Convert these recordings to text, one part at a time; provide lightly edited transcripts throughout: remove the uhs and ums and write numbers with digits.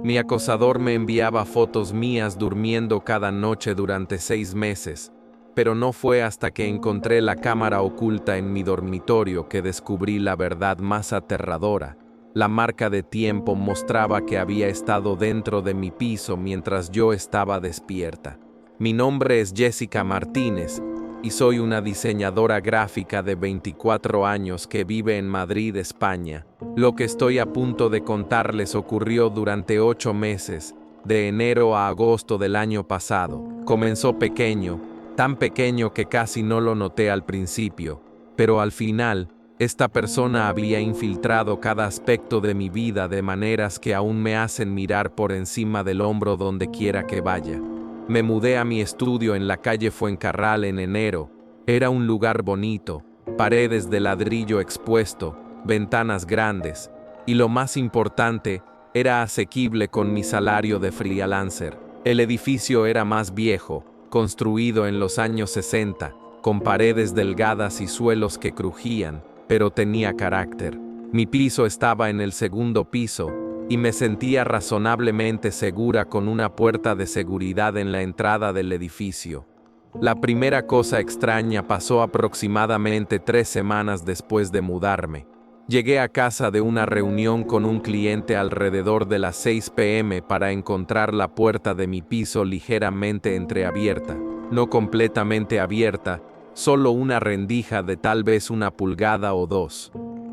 Mi acosador me enviaba fotos mías durmiendo cada noche durante 6 meses, pero no fue hasta que encontré la cámara oculta en mi dormitorio que descubrí la verdad más aterradora. La marca de tiempo mostraba que había estado dentro de mi piso mientras yo estaba despierta. Mi nombre es Jessica Martínez y soy una diseñadora gráfica de 24 años que vive en Madrid, España. Lo que estoy a punto de contarles ocurrió durante 8 meses, de enero a agosto del año pasado. Comenzó pequeño, tan pequeño que casi no lo noté al principio, pero al final, esta persona había infiltrado cada aspecto de mi vida de maneras que aún me hacen mirar por encima del hombro donde quiera que vaya. Me mudé a mi estudio en la calle Fuencarral en enero. Era un lugar bonito, paredes de ladrillo expuesto, ventanas grandes, y lo más importante, era asequible con mi salario de freelancer. El edificio era más viejo, construido en los años 60, con paredes delgadas y suelos que crujían, pero tenía carácter. Mi piso estaba en el segundo piso, y me sentía razonablemente segura con una puerta de seguridad en la entrada del edificio. La primera cosa extraña pasó aproximadamente 3 semanas después de mudarme. Llegué a casa de una reunión con un cliente alrededor de las 6 p.m. para encontrar la puerta de mi piso ligeramente entreabierta, no completamente abierta, solo una rendija de tal vez 1 pulgada o 2.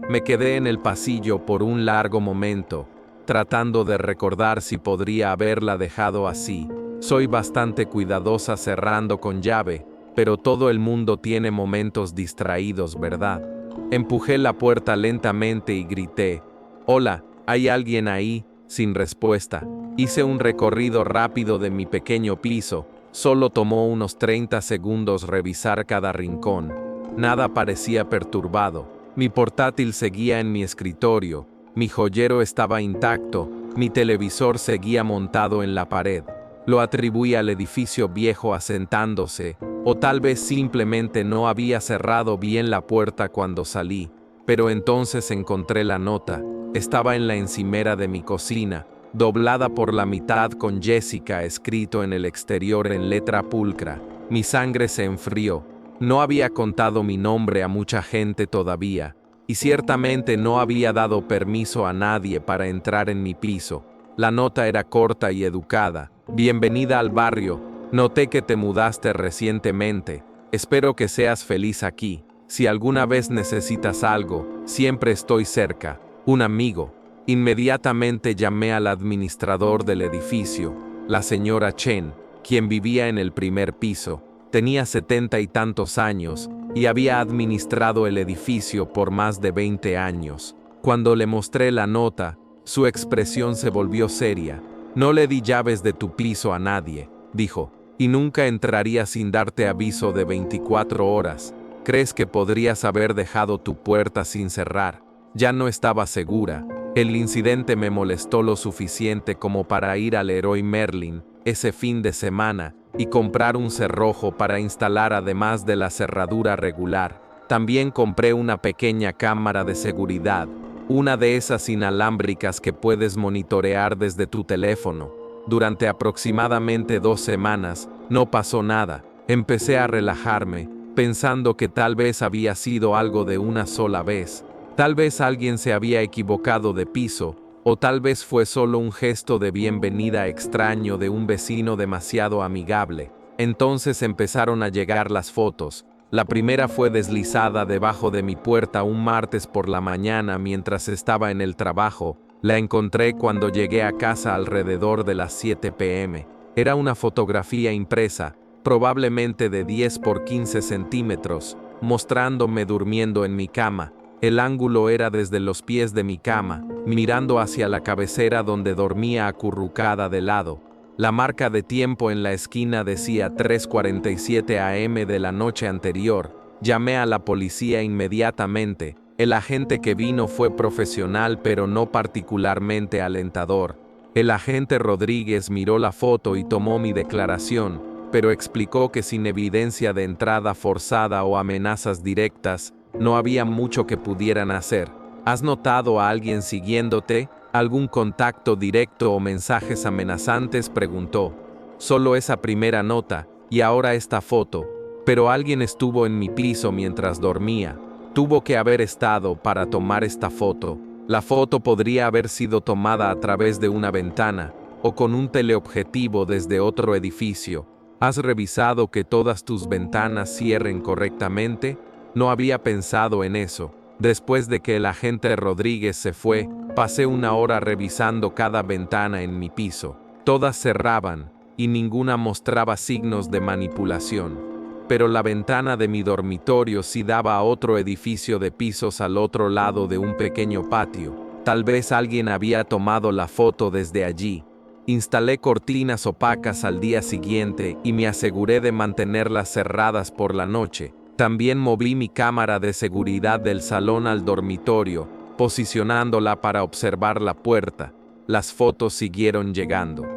Me quedé en el pasillo por un largo momento, tratando de recordar si podría haberla dejado así. Soy bastante cuidadosa cerrando con llave, pero todo el mundo tiene momentos distraídos, ¿verdad? Empujé la puerta lentamente y grité, «Hola, ¿hay alguien ahí?», sin respuesta. Hice un recorrido rápido de mi pequeño piso. Solo tomó unos 30 segundos revisar cada rincón. Nada parecía perturbado. Mi portátil seguía en mi escritorio. Mi joyero estaba intacto, mi televisor seguía montado en la pared. Lo atribuí al edificio viejo asentándose, o tal vez simplemente no había cerrado bien la puerta cuando salí. Pero entonces encontré la nota. Estaba en la encimera de mi cocina, doblada por la mitad con Jessica escrito en el exterior en letra pulcra. Mi sangre se enfrió. No había contado mi nombre a mucha gente todavía. Y ciertamente no había dado permiso a nadie para entrar en mi piso. La nota era corta y educada. Bienvenida al barrio. Noté que te mudaste recientemente. Espero que seas feliz aquí. Si alguna vez necesitas algo, siempre estoy cerca. Un amigo. Inmediatamente llamé al administrador del edificio, la señora Chen, quien vivía en el primer piso. Tenía 70 y tantos años y había administrado el edificio por más de 20 años. Cuando le mostré la nota, su expresión se volvió seria. «No le di llaves de tu piso a nadie», dijo, «y nunca entraría sin darte aviso de 24 horas. ¿Crees que podrías haber dejado tu puerta sin cerrar?». Ya no estaba segura. El incidente me molestó lo suficiente como para ir al Leroy Merlin ese fin de semana y comprar un cerrojo para instalar además de la cerradura regular. También compré una pequeña cámara de seguridad, una de esas inalámbricas que puedes monitorear desde tu teléfono. Durante aproximadamente 2 semanas, no pasó nada. Empecé a relajarme, pensando que tal vez había sido algo de una sola vez. Tal vez alguien se había equivocado de piso, o tal vez fue solo un gesto de bienvenida extraño de un vecino demasiado amigable. Entonces empezaron a llegar las fotos. La primera fue deslizada debajo de mi puerta un martes por la mañana mientras estaba en el trabajo. La encontré cuando llegué a casa alrededor de las 7 p.m. Era una fotografía impresa, probablemente de 10 por 15 centímetros, mostrándome durmiendo en mi cama. El ángulo era desde los pies de mi cama, mirando hacia la cabecera donde dormía acurrucada de lado. La marca de tiempo en la esquina decía 3:47 a.m. de la noche anterior. Llamé a la policía inmediatamente. El agente que vino fue profesional pero no particularmente alentador. El agente Rodríguez miró la foto y tomó mi declaración, pero explicó que sin evidencia de entrada forzada o amenazas directas, no había mucho que pudieran hacer. ¿Has notado a alguien siguiéndote?, ¿Algún contacto directo o mensajes amenazantes?, preguntó. Solo esa primera nota, y ahora esta foto. Pero alguien estuvo en mi piso mientras dormía. Tuvo que haber estado para tomar esta foto. La foto podría haber sido tomada a través de una ventana, o con un teleobjetivo desde otro edificio. ¿Has revisado que todas tus ventanas cierren correctamente? No había pensado en eso. Después de que el agente Rodríguez se fue, pasé una hora revisando cada ventana en mi piso. Todas cerraban, y ninguna mostraba signos de manipulación. Pero la ventana de mi dormitorio sí daba a otro edificio de pisos al otro lado de un pequeño patio. Tal vez alguien había tomado la foto desde allí. Instalé cortinas opacas al día siguiente y me aseguré de mantenerlas cerradas por la noche. También moví mi cámara de seguridad del salón al dormitorio, posicionándola para observar la puerta. Las fotos siguieron llegando.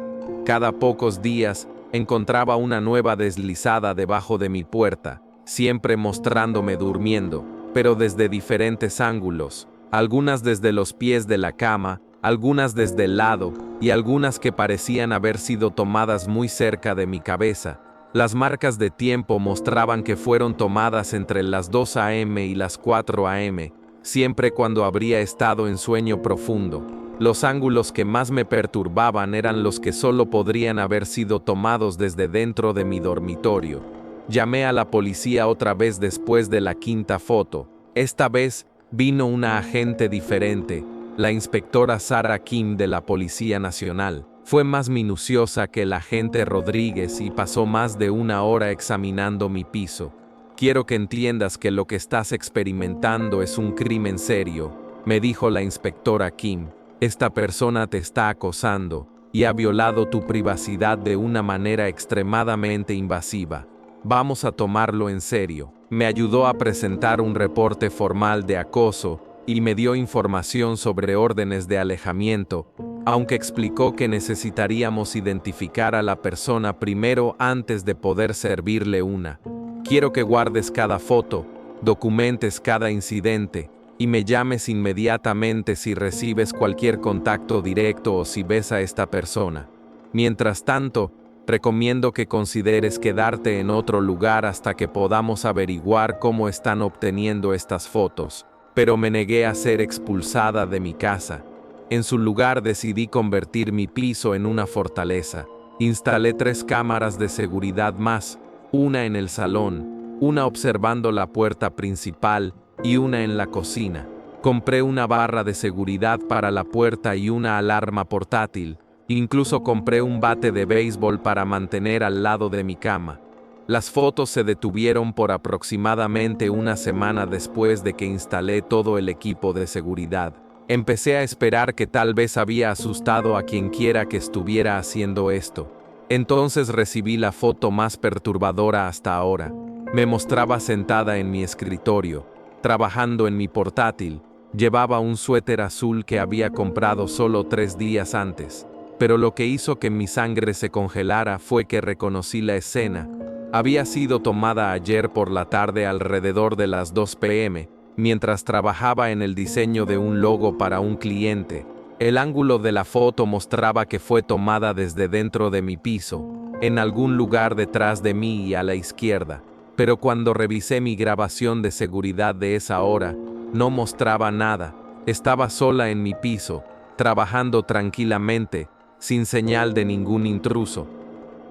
Cada pocos días, encontraba una nueva deslizada debajo de mi puerta, siempre mostrándome durmiendo, pero desde diferentes ángulos, algunas desde los pies de la cama, algunas desde el lado, y algunas que parecían haber sido tomadas muy cerca de mi cabeza. Las marcas de tiempo mostraban que fueron tomadas entre las 2 a.m. y las 4 a.m., siempre cuando habría estado en sueño profundo. Los ángulos que más me perturbaban eran los que solo podrían haber sido tomados desde dentro de mi dormitorio. Llamé a la policía otra vez después de la quinta foto. Esta vez vino una agente diferente, la inspectora Sarah Kim de la Policía Nacional. Fue más minuciosa que el agente Rodríguez y pasó más de una hora examinando mi piso. Quiero que entiendas que lo que estás experimentando es un crimen serio, me dijo la inspectora Kim. Esta persona te está acosando y ha violado tu privacidad de una manera extremadamente invasiva. Vamos a tomarlo en serio. Me ayudó a presentar un reporte formal de acoso y me dio información sobre órdenes de alejamiento, aunque explicó que necesitaríamos identificar a la persona primero antes de poder servirle una. Quiero que guardes cada foto, documentes cada incidente, y me llames inmediatamente si recibes cualquier contacto directo o si ves a esta persona. Mientras tanto, recomiendo que consideres quedarte en otro lugar hasta que podamos averiguar cómo están obteniendo estas fotos. Pero me negué a ser expulsada de mi casa. En su lugar decidí convertir mi piso en una fortaleza. Instalé 3 cámaras de seguridad más, una en el salón, una observando la puerta principal y una en la cocina. Compré una barra de seguridad para la puerta y una alarma portátil. Incluso compré un bate de béisbol para mantener al lado de mi cama. Las fotos se detuvieron por aproximadamente una semana después de que instalé todo el equipo de seguridad. Empecé a esperar que tal vez había asustado a quien quiera que estuviera haciendo esto. Entonces recibí la foto más perturbadora hasta ahora. Me mostraba sentada en mi escritorio, trabajando en mi portátil. Llevaba un suéter azul que había comprado solo 3 días antes. Pero lo que hizo que mi sangre se congelara fue que reconocí la escena. Había sido tomada ayer por la tarde alrededor de las 2 p.m., mientras trabajaba en el diseño de un logo para un cliente. El ángulo de la foto mostraba que fue tomada desde dentro de mi piso, en algún lugar detrás de mí y a la izquierda. Pero cuando revisé mi grabación de seguridad de esa hora, no mostraba nada. Estaba sola en mi piso, trabajando tranquilamente, sin señal de ningún intruso.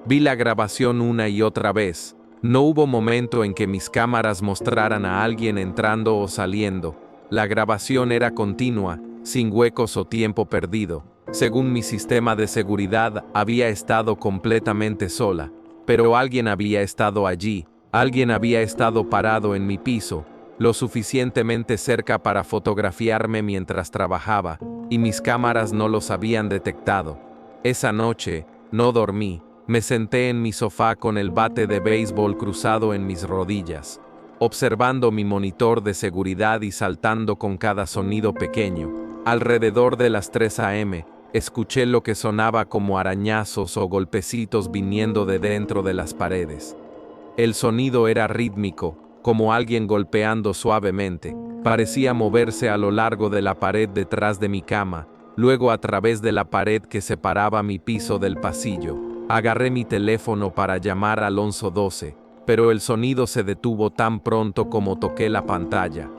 Vi la grabación una y otra vez. No hubo momento en que mis cámaras mostraran a alguien entrando o saliendo. La grabación era continua, sin huecos o tiempo perdido. Según mi sistema de seguridad, había estado completamente sola. Pero alguien había estado allí. Alguien había estado parado en mi piso, lo suficientemente cerca para fotografiarme mientras trabajaba, y mis cámaras no los habían detectado. Esa noche, no dormí. Me senté en mi sofá con el bate de béisbol cruzado en mis rodillas, observando mi monitor de seguridad y saltando con cada sonido pequeño. Alrededor de las 3 a.m., escuché lo que sonaba como arañazos o golpecitos viniendo de dentro de las paredes. El sonido era rítmico, como alguien golpeando suavemente. Parecía moverse a lo largo de la pared detrás de mi cama, Luego, a través de la pared que separaba mi piso del pasillo, agarré mi teléfono para llamar al 1112, pero el sonido se detuvo tan pronto como toqué la pantalla.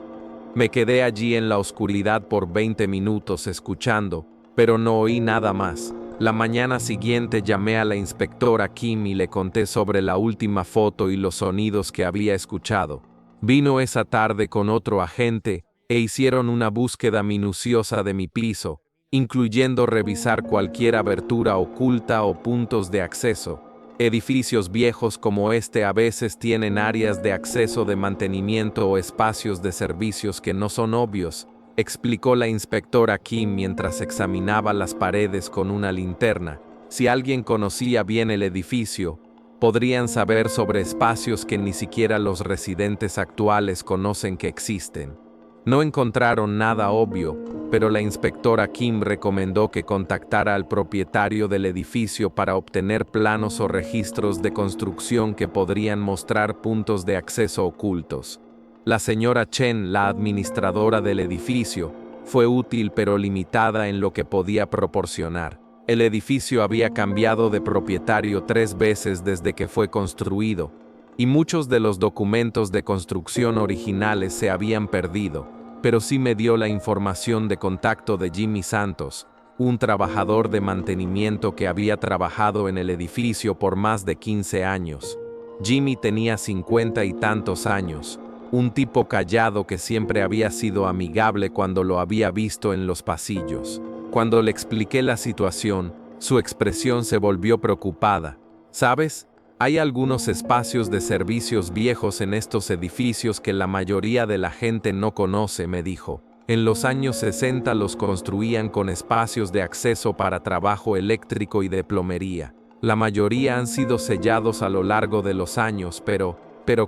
Me quedé allí en la oscuridad por 20 minutos escuchando, pero no oí nada más. La mañana siguiente llamé a la inspectora Kim y le conté sobre la última foto y los sonidos que había escuchado. Vino esa tarde con otro agente e hicieron una búsqueda minuciosa de mi piso, incluyendo revisar cualquier abertura oculta o puntos de acceso. Edificios viejos como este a veces tienen áreas de acceso de mantenimiento o espacios de servicios que no son obvios, explicó la inspectora Kim mientras examinaba las paredes con una linterna. Si alguien conocía bien el edificio, podrían saber sobre espacios que ni siquiera los residentes actuales conocen que existen. No encontraron nada obvio, pero la inspectora Kim recomendó que contactara al propietario del edificio para obtener planos o registros de construcción que podrían mostrar puntos de acceso ocultos. La señora Chen, la administradora del edificio, fue útil pero limitada en lo que podía proporcionar. El edificio había cambiado de propietario 3 veces desde que fue construido, y muchos de los documentos de construcción originales se habían perdido, pero sí me dio la información de contacto de Jimmy Santos, un trabajador de mantenimiento que había trabajado en el edificio por más de 15 años. Jimmy tenía 50 y tantos años, un tipo callado que siempre había sido amigable cuando lo había visto en los pasillos. Cuando le expliqué la situación, su expresión se volvió preocupada. ¿Sabes? Hay algunos espacios de servicios viejos en estos edificios que la mayoría de la gente no conoce, me dijo. En los años 60 los construían con espacios de acceso para trabajo eléctrico y de plomería. La mayoría han sido sellados a lo largo de los años, ¿pero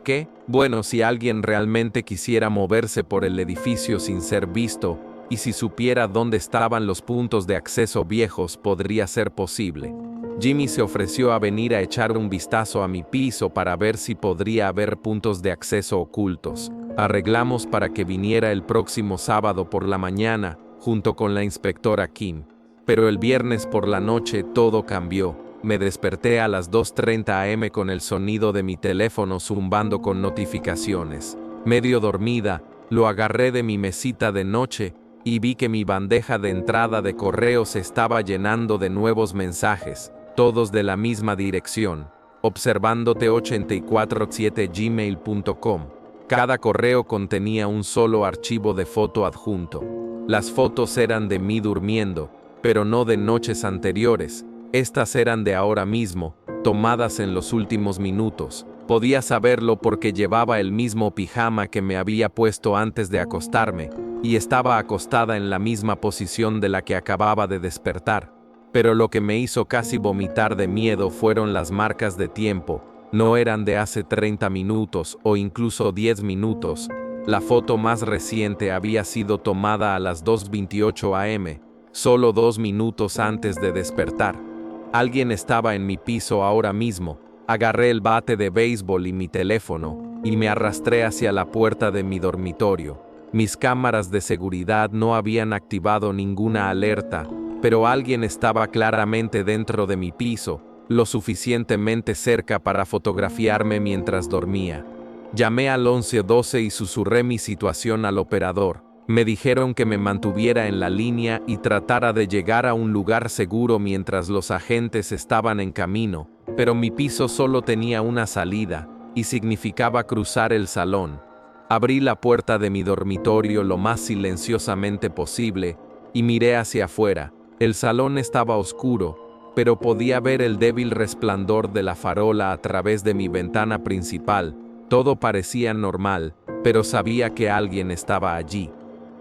qué? Bueno, si alguien realmente quisiera moverse por el edificio sin ser visto, y si supiera dónde estaban los puntos de acceso viejos, podría ser posible. Jimmy se ofreció a venir a echar un vistazo a mi piso para ver si podría haber puntos de acceso ocultos. Arreglamos para que viniera el próximo sábado por la mañana, junto con la inspectora Kim. Pero el viernes por la noche todo cambió. Me desperté a las 2:30 am con el sonido de mi teléfono zumbando con notificaciones. Medio dormida, lo agarré de mi mesita de noche y vi que mi bandeja de entrada de correo se estaba llenando de nuevos mensajes, todos de la misma dirección, observandote847gmail.com. Cada correo contenía un solo archivo de foto adjunto. Las fotos eran de mí durmiendo, pero no de noches anteriores. Estas eran de ahora mismo, tomadas en los últimos minutos. Podía saberlo porque llevaba el mismo pijama que me había puesto antes de acostarme, y estaba acostada en la misma posición de la que acababa de despertar. Pero lo que me hizo casi vomitar de miedo fueron las marcas de tiempo. No eran de hace 30 minutos o incluso 10 minutos. La foto más reciente había sido tomada a las 2:28 am, solo 2 minutos antes de despertar. Alguien estaba en mi piso ahora mismo. Agarré el bate de béisbol y mi teléfono, y me arrastré hacia la puerta de mi dormitorio. Mis cámaras de seguridad no habían activado ninguna alerta, pero alguien estaba claramente dentro de mi piso, lo suficientemente cerca para fotografiarme mientras dormía. Llamé al 1112 y susurré mi situación al operador. Me dijeron que me mantuviera en la línea y tratara de llegar a un lugar seguro mientras los agentes estaban en camino, pero mi piso solo tenía una salida, y significaba cruzar el salón. Abrí la puerta de mi dormitorio lo más silenciosamente posible y miré hacia afuera. El salón estaba oscuro, pero podía ver el débil resplandor de la farola a través de mi ventana principal. Todo parecía normal, pero sabía que alguien estaba allí.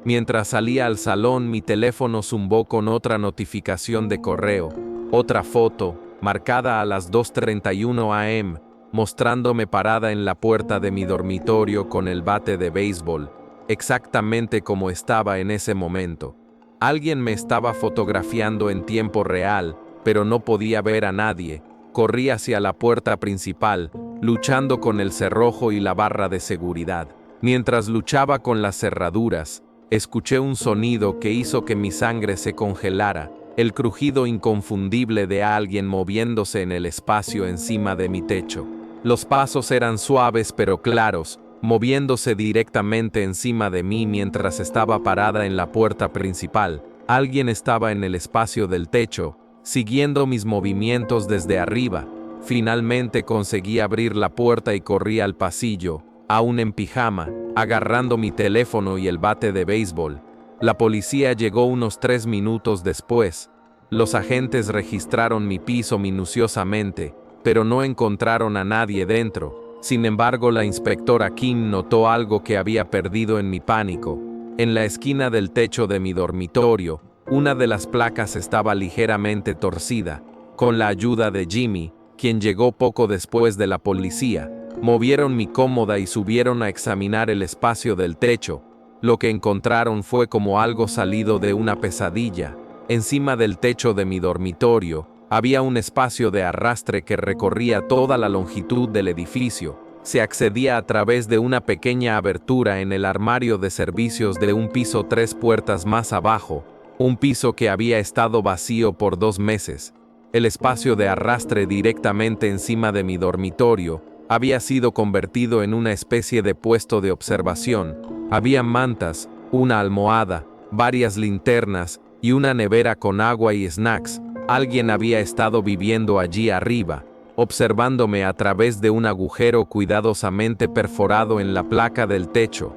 Mientras salía al salón, mi teléfono zumbó con otra notificación de correo, otra foto, marcada a las 2:31 am, mostrándome parada en la puerta de mi dormitorio con el bate de béisbol, exactamente como estaba en ese momento. Alguien me estaba fotografiando en tiempo real, pero no podía ver a nadie. Corrí hacia la puerta principal, luchando con el cerrojo y la barra de seguridad. Mientras luchaba con las cerraduras, escuché un sonido que hizo que mi sangre se congelara, el crujido inconfundible de alguien moviéndose en el espacio encima de mi techo. Los pasos eran suaves pero claros, moviéndose directamente encima de mí mientras estaba parada en la puerta principal. Alguien estaba en el espacio del techo, siguiendo mis movimientos desde arriba. Finalmente conseguí abrir la puerta y corrí al pasillo, aún en pijama, agarrando mi teléfono y el bate de béisbol. La policía llegó unos 3 minutos después. Los agentes registraron mi piso minuciosamente, pero no encontraron a nadie dentro. Sin embargo, la inspectora Kim notó algo que había perdido en mi pánico. En la esquina del techo de mi dormitorio, una de las placas estaba ligeramente torcida. Con la ayuda de Jimmy, quien llegó poco después de la policía, movieron mi cómoda y subieron a examinar el espacio del techo. Lo que encontraron fue como algo salido de una pesadilla. Encima del techo de mi dormitorio, había un espacio de arrastre que recorría toda la longitud del edificio. Se accedía a través de una pequeña abertura en el armario de servicios de un piso 3 puertas más abajo, un piso que había estado vacío por 2 meses. El espacio de arrastre directamente encima de mi dormitorio había sido convertido en una especie de puesto de observación. Había mantas, una almohada, varias linternas y una nevera con agua y snacks. Alguien había estado viviendo allí arriba, observándome a través de un agujero cuidadosamente perforado en la placa del techo.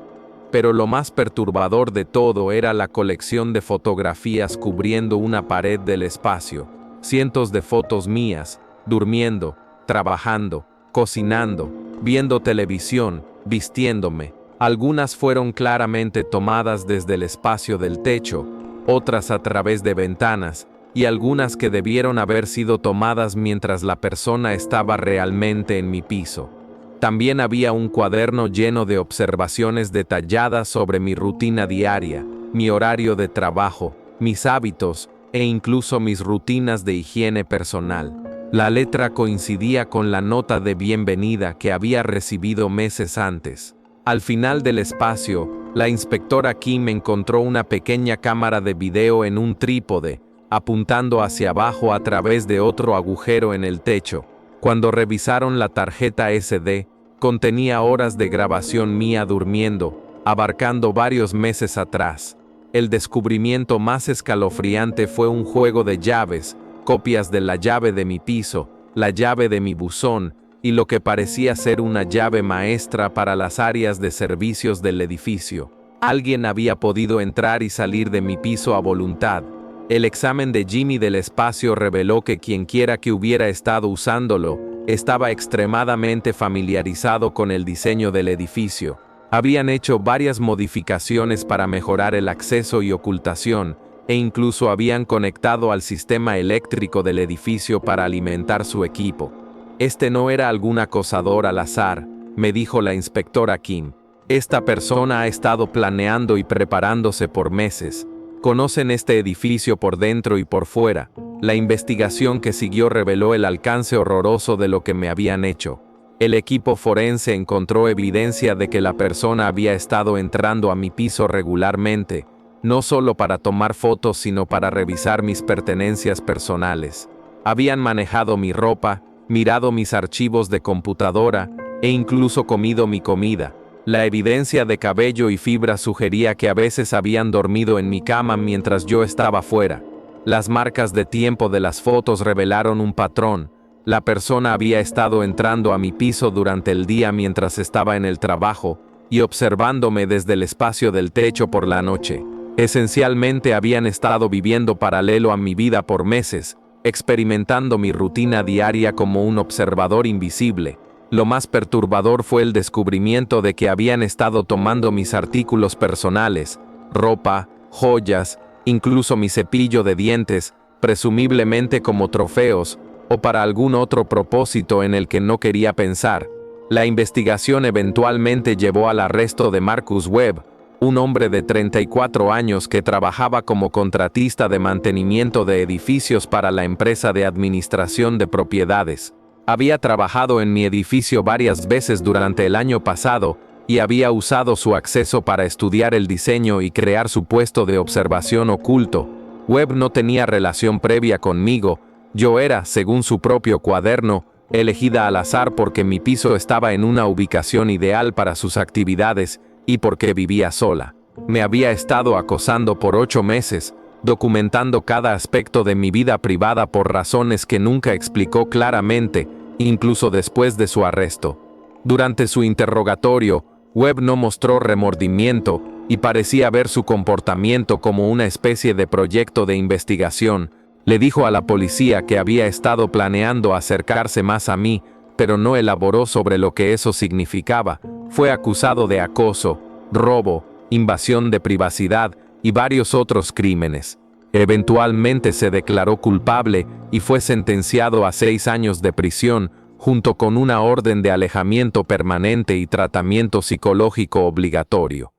Pero lo más perturbador de todo era la colección de fotografías cubriendo una pared del espacio. Cientos de fotos mías, durmiendo, trabajando, cocinando, viendo televisión, vistiéndome. Algunas fueron claramente tomadas desde el espacio del techo, otras a través de ventanas, y algunas que debieron haber sido tomadas mientras la persona estaba realmente en mi piso. También había un cuaderno lleno de observaciones detalladas sobre mi rutina diaria, mi horario de trabajo, mis hábitos e incluso mis rutinas de higiene personal. La letra coincidía con la nota de bienvenida que había recibido meses antes. Al final del espacio, la inspectora Kim encontró una pequeña cámara de video en un trípode, apuntando hacia abajo a través de otro agujero en el techo. Cuando revisaron la tarjeta SD, contenía horas de grabación mía durmiendo, abarcando varios meses atrás. El descubrimiento más escalofriante fue un juego de llaves, copias de la llave de mi piso, la llave de mi buzón, y lo que parecía ser una llave maestra para las áreas de servicios del edificio. Alguien había podido entrar y salir de mi piso a voluntad. El examen de Jimmy del espacio reveló que quienquiera que hubiera estado usándolo estaba extremadamente familiarizado con el diseño del edificio. Habían hecho varias modificaciones para mejorar el acceso y ocultación, e incluso habían conectado al sistema eléctrico del edificio para alimentar su equipo. Este no era algún acosador al azar, me dijo la inspectora Kim. Esta persona ha estado planeando y preparándose por meses. Conocen este edificio por dentro y por fuera. La investigación que siguió reveló el alcance horroroso de lo que me habían hecho. El equipo forense encontró evidencia de que la persona había estado entrando a mi piso regularmente, no solo para tomar fotos sino para revisar mis pertenencias personales. Habían manejado mi ropa, mirado mis archivos de computadora e incluso comido mi comida. La evidencia de cabello y fibra sugería que a veces habían dormido en mi cama mientras yo estaba fuera. Las marcas de tiempo de las fotos revelaron un patrón. La persona había estado entrando a mi piso durante el día mientras estaba en el trabajo y observándome desde el espacio del techo por la noche. Esencialmente habían estado viviendo paralelo a mi vida por meses, experimentando mi rutina diaria como un observador invisible. Lo más perturbador fue el descubrimiento de que habían estado tomando mis artículos personales, ropa, joyas, incluso mi cepillo de dientes, presumiblemente como trofeos, o para algún otro propósito en el que no quería pensar. La investigación eventualmente llevó al arresto de Marcus Webb, un hombre de 34 años que trabajaba como contratista de mantenimiento de edificios para la empresa de administración de propiedades. Había trabajado en mi edificio varias veces durante el año pasado y había usado su acceso para estudiar el diseño y crear su puesto de observación oculto. Webb no tenía relación previa conmigo, yo era, según su propio cuaderno, elegida al azar porque mi piso estaba en una ubicación ideal para sus actividades y porque vivía sola. Me había estado acosando por 8 meses, documentando cada aspecto de mi vida privada por razones que nunca explicó claramente, incluso después de su arresto. Durante su interrogatorio, Webb no mostró remordimiento y parecía ver su comportamiento como una especie de proyecto de investigación. Le dijo a la policía que había estado planeando acercarse más a mí, pero no elaboró sobre lo que eso significaba. Fue acusado de acoso, robo, invasión de privacidad y varios otros crímenes. Eventualmente se declaró culpable y fue sentenciado a 6 años de prisión, junto con una orden de alejamiento permanente y tratamiento psicológico obligatorio.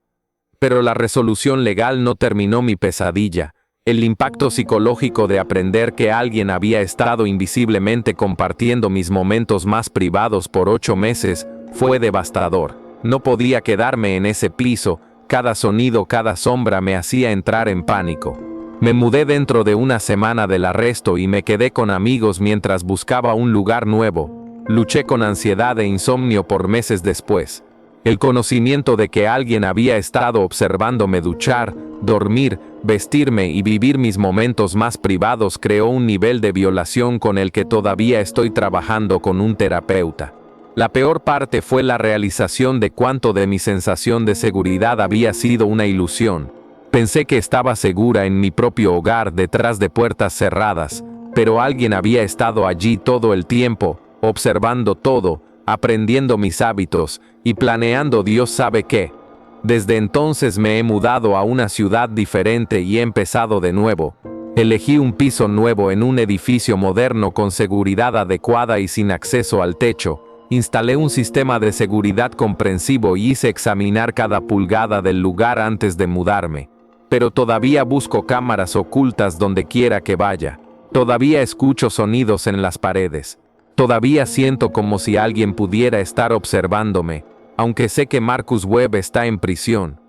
Pero la resolución legal no terminó mi pesadilla. El impacto psicológico de aprender que alguien había estado invisiblemente compartiendo mis momentos más privados por 8 meses fue devastador. No podía quedarme en ese piso, cada sonido, cada sombra me hacía entrar en pánico. Me mudé dentro de una semana del arresto y me quedé con amigos mientras buscaba un lugar nuevo. Luché con ansiedad e insomnio por meses después. El conocimiento de que alguien había estado observándome duchar, dormir, vestirme y vivir mis momentos más privados creó un nivel de violación con el que todavía estoy trabajando con un terapeuta. La peor parte fue la realización de cuánto de mi sensación de seguridad había sido una ilusión. Pensé que estaba segura en mi propio hogar detrás de puertas cerradas, pero alguien había estado allí todo el tiempo, observando todo, aprendiendo mis hábitos y planeando Dios sabe qué. Desde entonces me he mudado a una ciudad diferente y he empezado de nuevo. Elegí un piso nuevo en un edificio moderno con seguridad adecuada y sin acceso al techo. Instalé un sistema de seguridad comprensivo y hice examinar cada pulgada del lugar antes de mudarme. Pero todavía busco cámaras ocultas donde quiera que vaya. Todavía escucho sonidos en las paredes. Todavía siento como si alguien pudiera estar observándome, aunque sé que Marcus Webb está en prisión.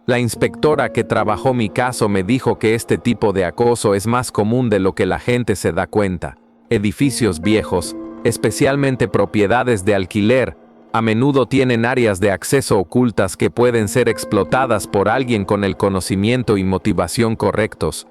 La inspectora que trabajó mi caso me dijo que este tipo de acoso es más común de lo que la gente se da cuenta. Edificios viejos, especialmente propiedades de alquiler, a menudo tienen áreas de acceso ocultas que pueden ser explotadas por alguien con el conocimiento y motivación correctos.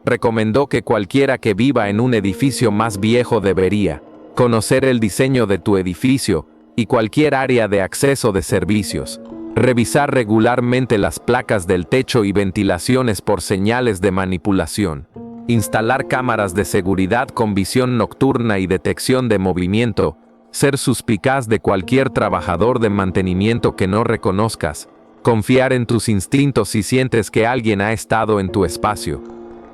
Recomendó que cualquiera que viva en un edificio más viejo debería conocer el diseño de tu edificio y cualquier área de acceso de servicios. Revisar regularmente las placas del techo y ventilaciones por señales de manipulación. Instalar cámaras de seguridad con visión nocturna y detección de movimiento. Ser suspicaz de cualquier trabajador de mantenimiento que no reconozcas. Confiar en tus instintos si sientes que alguien ha estado en tu espacio.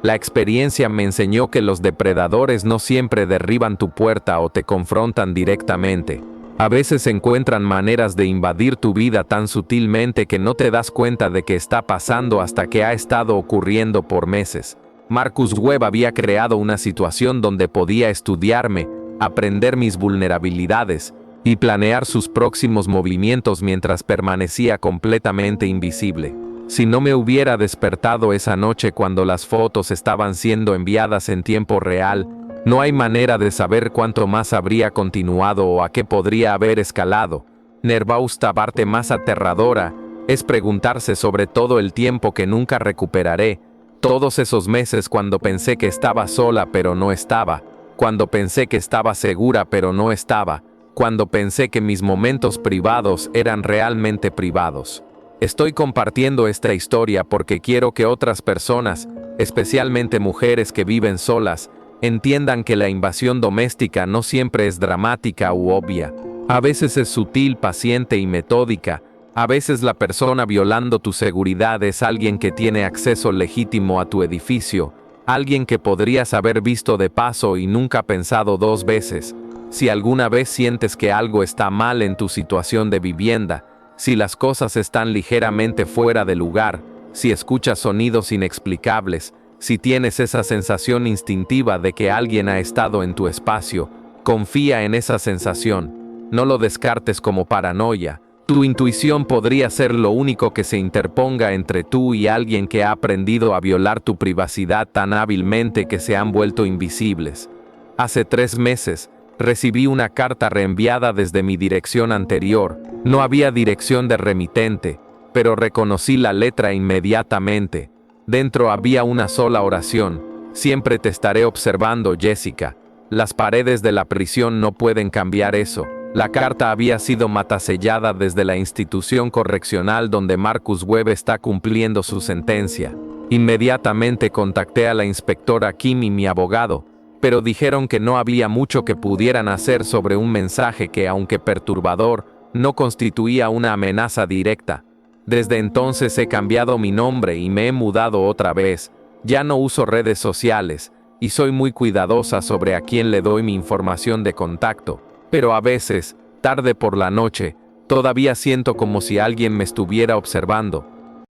La experiencia me enseñó que los depredadores no siempre derriban tu puerta o te confrontan directamente. A veces encuentran maneras de invadir tu vida tan sutilmente que no te das cuenta de que está pasando hasta que ha estado ocurriendo por meses. Marcus Webb había creado una situación donde podía estudiarme, aprender mis vulnerabilidades y planear sus próximos movimientos mientras permanecía completamente invisible. Si no me hubiera despertado esa noche cuando las fotos estaban siendo enviadas en tiempo real, no hay manera de saber cuánto más habría continuado o a qué podría haber escalado. La parte más aterradora es preguntarse sobre todo el tiempo que nunca recuperaré, todos esos meses cuando pensé que estaba sola pero no estaba, cuando pensé que estaba segura pero no estaba, cuando pensé que mis momentos privados eran realmente privados. Estoy compartiendo esta historia porque quiero que otras personas, especialmente mujeres que viven solas, entiendan que la invasión doméstica no siempre es dramática u obvia. A veces es sutil, paciente y metódica. A veces la persona violando tu seguridad es alguien que tiene acceso legítimo a tu edificio, alguien que podrías haber visto de paso y nunca pensado 2 veces. Si alguna vez sientes que algo está mal en tu situación de vivienda, si las cosas están ligeramente fuera de lugar, si escuchas sonidos inexplicables, si tienes esa sensación instintiva de que alguien ha estado en tu espacio, confía en esa sensación. No lo descartes como paranoia, Tu intuición podría ser lo único que se interponga entre tú y alguien que ha aprendido a violar tu privacidad tan hábilmente que se han vuelto invisibles. Hace 3 meses, recibí una carta reenviada desde mi dirección anterior. No había dirección de remitente, pero reconocí la letra inmediatamente. Dentro había una sola oración: siempre te estaré observando, Jessica. Las paredes de la prisión no pueden cambiar eso. La carta había sido matasellada desde la institución correccional donde Marcus Webb está cumpliendo su sentencia. Inmediatamente contacté a la inspectora Kim y mi abogado, pero dijeron que no había mucho que pudieran hacer sobre un mensaje que, aunque perturbador, no constituía una amenaza directa. Desde entonces he cambiado mi nombre y me he mudado otra vez. Ya no uso redes sociales y soy muy cuidadosa sobre a quién le doy mi información de contacto. Pero a veces, tarde por la noche, todavía siento como si alguien me estuviera observando.